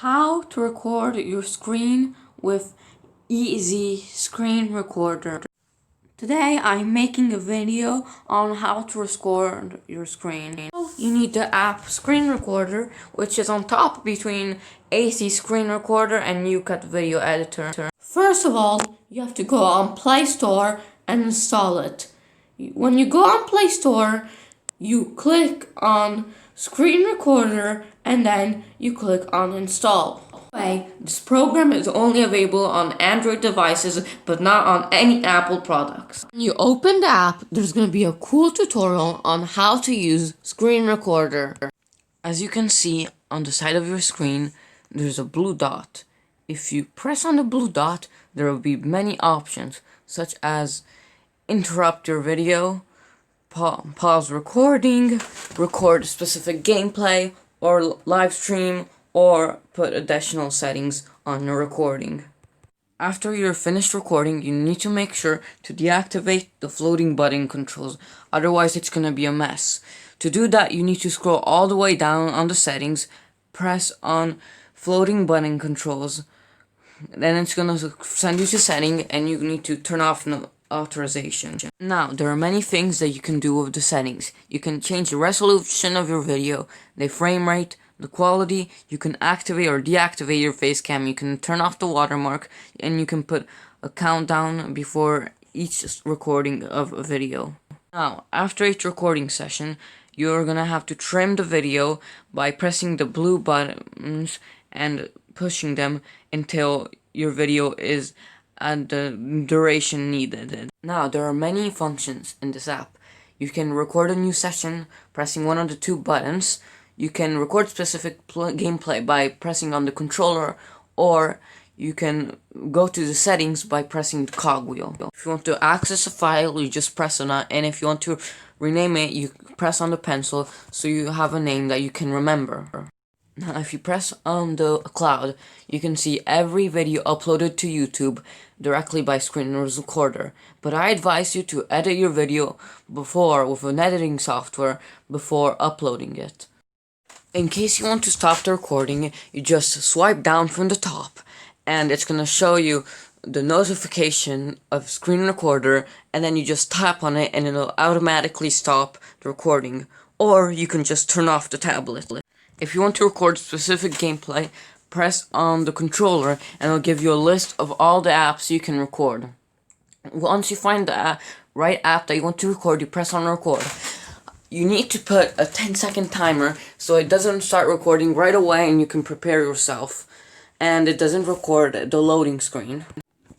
How to record your screen with Easy Screen Recorder. Today I'm making a video on how to record your screen. You need the app Screen Recorder, which is on top between AC Screen Recorder and UCut Video Editor. First of all, you have to go on Play Store and install it. When you go on Play Store, you click on Screen Recorder and then you click on Install. This program is only available on Android devices but not on any Apple products. When you open the app, there's going to be a cool tutorial on how to use Screen Recorder. As you can see on the side of your screen, there's a blue dot. If you press on the blue dot, there will be many options such as interrupt your video, pause recording, record specific gameplay, or live stream, or put additional settings on your recording. After you're finished recording, you need to make sure to deactivate the floating button controls, otherwise it's gonna be a mess. To do that, you need to scroll all the way down on the settings, press on floating button controls, then it's gonna send you to setting and you need to turn off authorization. Now, there are many things that you can do with the settings. You can change the resolution of your video, the frame rate, the quality. You can activate or deactivate your Facecam. You can turn off the watermark, and you can put a countdown before each recording of a video. Now, after each recording session, you're gonna have to trim the video by pressing the blue buttons and pushing them until your video is at the duration needed. Now, there are many functions in this app. You can record a new session pressing one of the two buttons. You can record specific gameplay by pressing on the controller, or you can go to the settings by pressing the cogwheel. If you want to access a file, you just press on it, and if you want to rename it, you press on the pencil so you have a name that you can remember. Now, if you press on the cloud, you can see every video uploaded to YouTube directly by Screen Recorder. But I advise you to edit your video with an editing software before uploading it. In case you want to stop the recording, you just swipe down from the top, and it's gonna show you the notification of Screen Recorder, and then you just tap on it and it'll automatically stop the recording. Or you can just turn off the tablet. If you want to record specific gameplay, press on the controller and it'll give you a list of all the apps you can record. Once you find the right app that you want to record, you press on record. You need to put a 10-second timer so it doesn't start recording right away and you can prepare yourself, and it doesn't record the loading screen.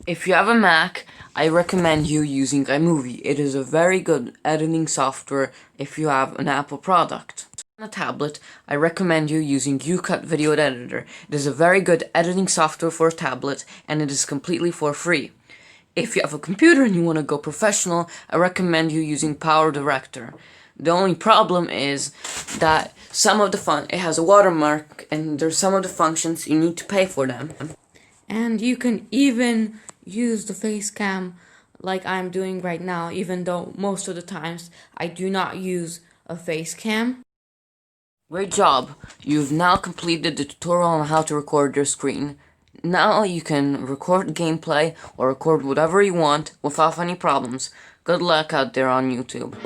If you have a Mac, I recommend you using iMovie. It is a very good editing software if you have an Apple product. On a tablet, I recommend you using UCut Video Editor. It is a very good editing software for a tablet, and it is completely for free. If you have a computer and you want to go professional, I recommend you using Power Director. The only problem is that it has a watermark, and there's some of the functions you need to pay for them. And you can even use the Facecam like I'm doing right now, even though most of the times I do not use a Facecam. Great job! You've now completed the tutorial on how to record your screen. Now you can record gameplay or record whatever you want without any problems. Good luck out there on YouTube.